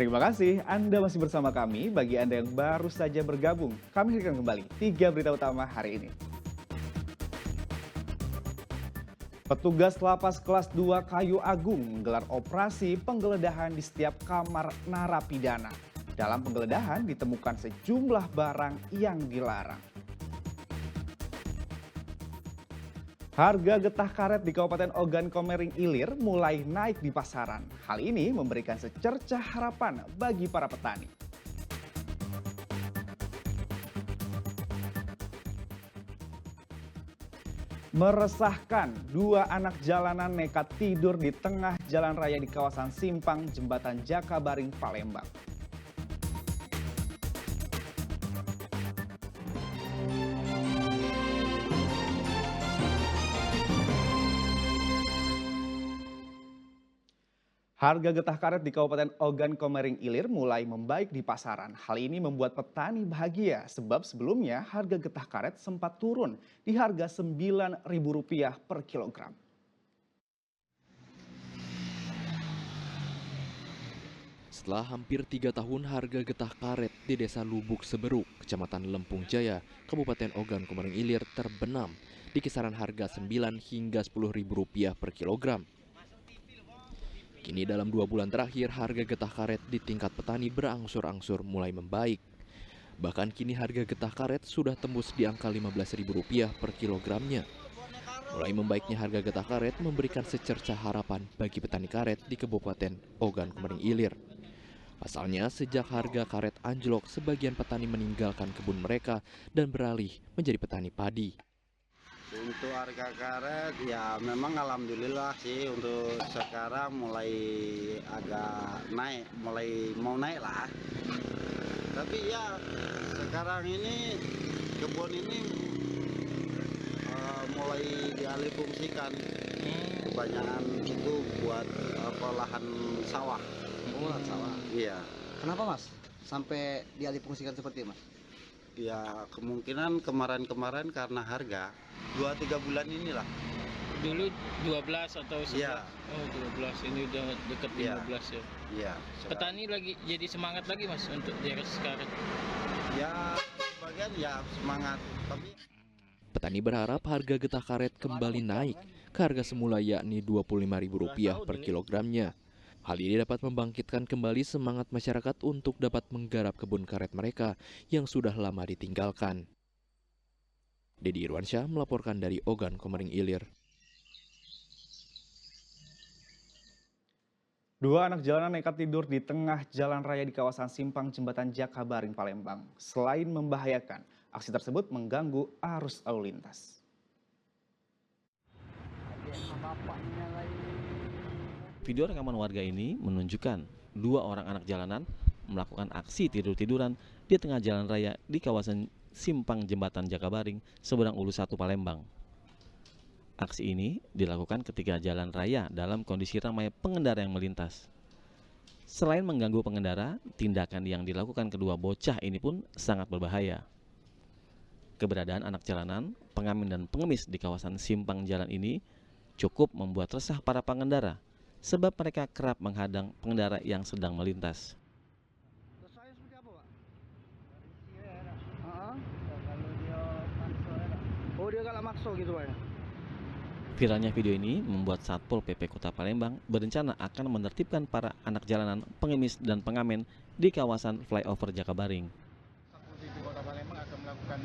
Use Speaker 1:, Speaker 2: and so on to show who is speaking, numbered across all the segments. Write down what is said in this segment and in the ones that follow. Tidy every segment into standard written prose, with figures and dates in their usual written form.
Speaker 1: Terima kasih Anda masih bersama kami. Bagi Anda yang baru saja bergabung, kami hadirkan kembali 3 berita utama hari ini. Petugas lapas kelas 2 Kayu Agung menggelar operasi penggeledahan di setiap kamar narapidana. Dalam penggeledahan ditemukan sejumlah barang yang dilarang. Harga getah karet di Kabupaten Ogan Komering Ilir mulai naik di pasaran. Hal ini memberikan secercah harapan bagi para petani. Meresahkan, dua anak jalanan nekat tidur di tengah jalan raya di kawasan Simpang Jembatan Jakabaring, Palembang. Harga getah karet di Kabupaten Ogan Komering Ilir mulai membaik di pasaran. Hal ini membuat petani bahagia sebab sebelumnya harga getah karet sempat turun di harga Rp9.000 per kilogram.
Speaker 2: Setelah hampir 3 tahun harga getah karet di Desa Lubuk Seberuk, Kecamatan Lempung Jaya, Kabupaten Ogan Komering Ilir terbenam di kisaran harga Rp9 hingga Rp10.000 per kilogram. Kini dalam 2 bulan terakhir harga getah karet di tingkat petani berangsur-angsur mulai membaik. Bahkan kini harga getah karet sudah tembus di angka Rp15.000 per kilogramnya. Mulai membaiknya harga getah karet memberikan secercah harapan bagi petani karet di Kabupaten Ogan Komering Ilir. Pasalnya sejak harga karet anjlok, sebagian petani meninggalkan kebun mereka dan beralih menjadi petani padi.
Speaker 3: Untuk harga karet ya memang alhamdulillah sih untuk sekarang mulai agak naik, mulai mau naik lah. Tapi ya sekarang ini kebun ini mulai dialih fungsikan. Kebanyakan itu buat lahan sawah.
Speaker 4: Lahan sawah.
Speaker 3: Iya.
Speaker 4: Kenapa Mas sampai dialihfungsikan seperti itu Mas?
Speaker 3: Ya kemungkinan kemarin-kemarin karena harga 2-3 bulan inilah.
Speaker 5: Dulu 12 atau 11?
Speaker 3: Iya.
Speaker 5: Oh 12, ini udah deket 15 ya.
Speaker 3: Iya.
Speaker 5: Petani lagi jadi semangat lagi Mas untuk di karet.
Speaker 3: Ya sebagian ya semangat, tapi
Speaker 2: Petani berharap harga getah karet kembali naik ke harga semula yakni Rp25.000 per kilogramnya. Hal ini dapat membangkitkan kembali semangat masyarakat untuk dapat menggarap kebun karet mereka yang sudah lama ditinggalkan. Dedi Irwansyah melaporkan dari Ogan Komering Ilir.
Speaker 1: Dua anak jalanan nekat tidur di tengah jalan raya di kawasan Simpang Jembatan Jakabaring, Palembang. Selain membahayakan, aksi tersebut mengganggu arus lalu lintas.
Speaker 6: Video rekaman warga ini menunjukkan dua orang anak jalanan melakukan aksi tidur-tiduran di tengah jalan raya di kawasan Simpang Jembatan Jakabaring, Seberang Ulu 1 Palembang. Aksi ini dilakukan ketika jalan raya dalam kondisi ramai pengendara yang melintas. Selain mengganggu pengendara, tindakan yang dilakukan kedua bocah ini pun sangat berbahaya. Keberadaan anak jalanan, pengamen dan pengemis di kawasan simpang jalan ini cukup membuat resah para pengendara, sebab mereka kerap menghadang pengendara yang sedang melintas.
Speaker 4: Oh dia galak makso gitu Pak ya?
Speaker 6: Viralnya video ini membuat Satpol PP Kota Palembang berencana akan menertibkan para anak jalanan, pengemis dan pengamen di kawasan flyover Jakabaring.
Speaker 7: Satpol PP Kota Palembang akan melakukan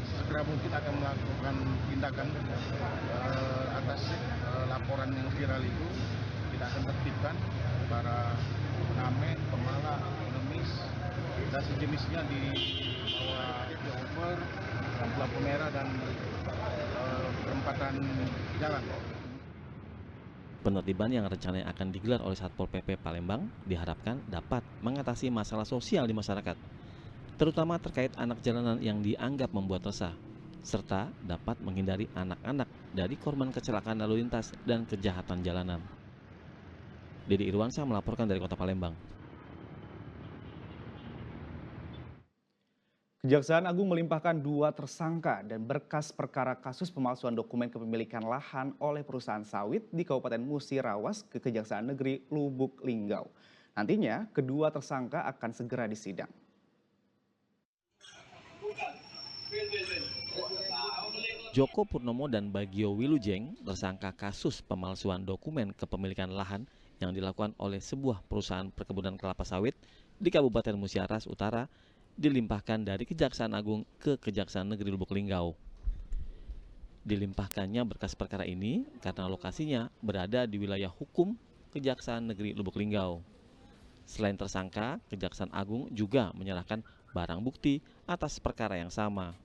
Speaker 7: segera mungkin akan melakukan tindakan atas laporan yang viral itu. Kita akan tertibkan para pengamen, pemala, pengemis dan sejenisnya di bawah flyover, lampu merah dan perempatan jalan.
Speaker 6: Penertiban yang rencananya akan digelar oleh Satpol PP Palembang diharapkan dapat mengatasi masalah sosial di masyarakat, terutama terkait anak jalanan yang dianggap membuat resah, serta dapat menghindari anak-anak dari korban kecelakaan lalu lintas dan kejahatan jalanan. Dedi Irwansyah melaporkan dari Kota Palembang.
Speaker 1: Kejaksaan Agung melimpahkan 2 tersangka dan berkas perkara kasus pemalsuan dokumen kepemilikan lahan oleh perusahaan sawit di Kabupaten Musirawas ke Kejaksaan Negeri Lubuk Linggau. Nantinya, kedua tersangka akan segera disidang.
Speaker 6: Joko Purnomo dan Bagio Wilujeng tersangka kasus pemalsuan dokumen kepemilikan lahan yang dilakukan oleh sebuah perusahaan perkebunan kelapa sawit di Kabupaten Musyaras Utara dilimpahkan dari Kejaksaan Agung ke Kejaksaan Negeri Lubuk Linggau. Dilimpahkannya berkas perkara ini karena lokasinya berada di wilayah hukum Kejaksaan Negeri Lubuk Linggau. Selain tersangka, Kejaksaan Agung juga menyerahkan barang bukti atas perkara yang sama.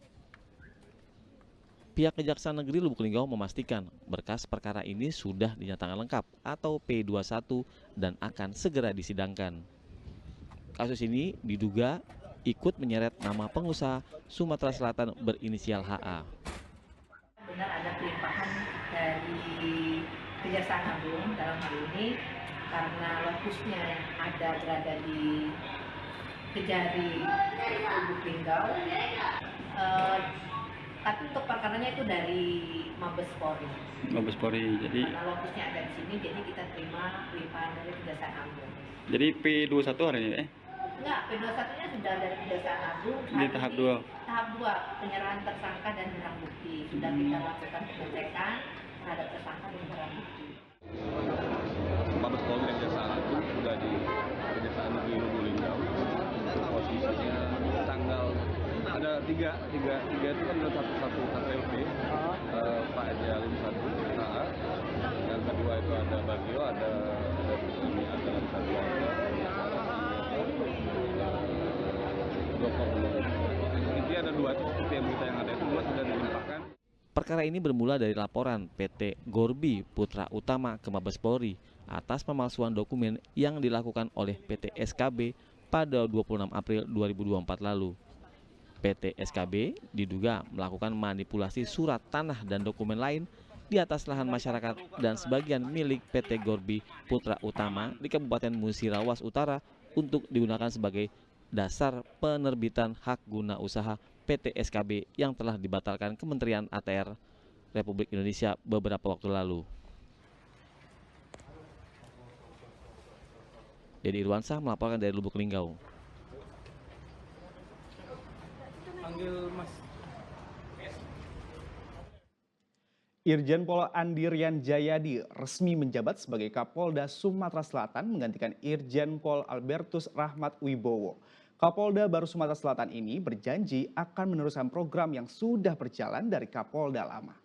Speaker 6: Pihak Kejaksaan Negeri Lubuk Linggau memastikan berkas perkara ini sudah dinyatakan lengkap atau P21 dan akan segera disidangkan. Kasus ini diduga ikut menyeret nama pengusaha Sumatera Selatan berinisial HA.
Speaker 8: Benar ada pelimpahan dari Kejaksaan Agung dalam hal ini karena lokusnya yang ada berada di Kejari Lubuk Linggau. Tapi untuk perkaranya itu dari Mabes Polri.
Speaker 9: Mabes Polri, jadi
Speaker 8: karena lokusnya ada di sini, jadi kita terima pelimpahan dari Kejaksaan Agung.
Speaker 9: jadi P21 hari ini
Speaker 8: Enggak, P21-nya sudah dari Kejaksaan Agung.
Speaker 9: di tahap 2.
Speaker 8: Tahap 2, penyerahan tersangka dan barang bukti. Sudah kita lakukan pengecekan terhadap tersangka dan barang bukti.
Speaker 10: Mabes Polri dan Kejaksaan Agung sudah di Kejaksaan Negeri Lubuk Linggau. Posisinya tanggal ada tiga itu kan ada satu LP, Pak Jalin satu, HA, yang kedua itu ada Bagio, ada ini ada satu Joko. Intinya ada dua seperti yang berita yang ada itu dua sudah dilimpahkan.
Speaker 6: Perkara ini bermula dari laporan PT Gorbi Putra Utama ke Mabes Polri atas pemalsuan dokumen yang dilakukan oleh PT SKB pada 26 April 2024 lalu. PT SKB diduga melakukan manipulasi surat tanah dan dokumen lain di atas lahan masyarakat dan sebagian milik PT Gorbi Putra Utama di Kabupaten Musirawas Utara untuk digunakan sebagai dasar penerbitan hak guna usaha PT SKB yang telah dibatalkan Kementerian ATR Republik Indonesia beberapa waktu lalu. Dedi Irwansyah melaporkan dari Lubuk Linggau.
Speaker 1: Irjen Pol Andirian Jayadi resmi menjabat sebagai Kapolda Sumatera Selatan menggantikan Irjen Pol Albertus Rahmat Wibowo. Kapolda baru Sumatera Selatan ini berjanji akan meneruskan program yang sudah berjalan dari Kapolda lama.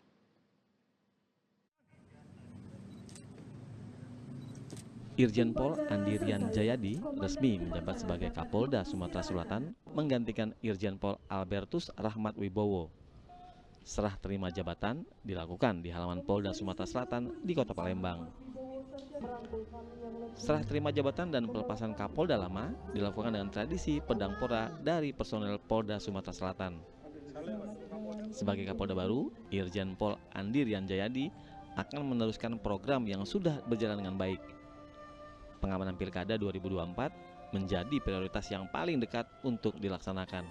Speaker 6: Irjen Pol Andirian Jayadi resmi menjabat sebagai Kapolda Sumatera Selatan menggantikan Irjen Pol Albertus Rahmat Wibowo. Serah terima jabatan dilakukan di halaman Polda Sumatera Selatan di Kota Palembang. Serah terima jabatan dan pelepasan Kapolda lama dilakukan dengan tradisi pedang pora dari personel Polda Sumatera Selatan. Sebagai Kapolda baru, Irjen Pol Andirian Jayadi akan meneruskan program yang sudah berjalan dengan baik. Pengamanan Pilkada 2024 menjadi prioritas yang paling dekat untuk dilaksanakan.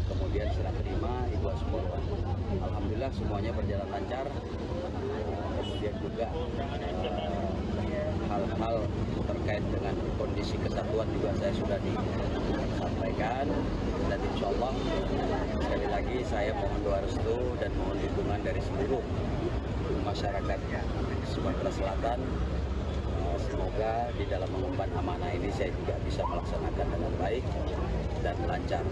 Speaker 3: Kemudian serah terima Ibu Asmurwan. Alhamdulillah semuanya berjalan lancar. Kemudian juga hal-hal terkait dengan kondisi kesatuan juga saya sudah disampaikan, dan insya Allah sekali lagi saya mohon doa restu dan mohon dukungan dari seluruh masyarakat Sumatera Selatan. Semoga di dalam mengemban amanah ini saya juga bisa melaksanakan dengan baik dan lancar.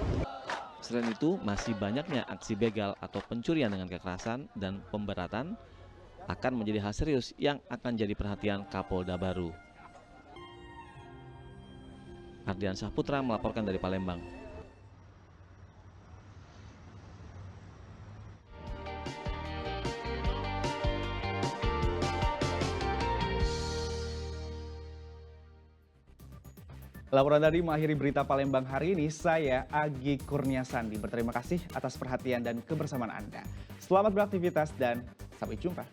Speaker 6: Selain itu, masih banyaknya aksi begal atau pencurian dengan kekerasan dan pemberatan akan menjadi hal serius yang akan jadi perhatian Kapolda baru. Ardian Syahputra melaporkan dari Palembang.
Speaker 1: Laporan tadi mengakhiri berita Palembang hari ini. Saya Agi Kurniasandi. Berterima kasih atas perhatian dan kebersamaan Anda. Selamat beraktivitas dan sampai jumpa.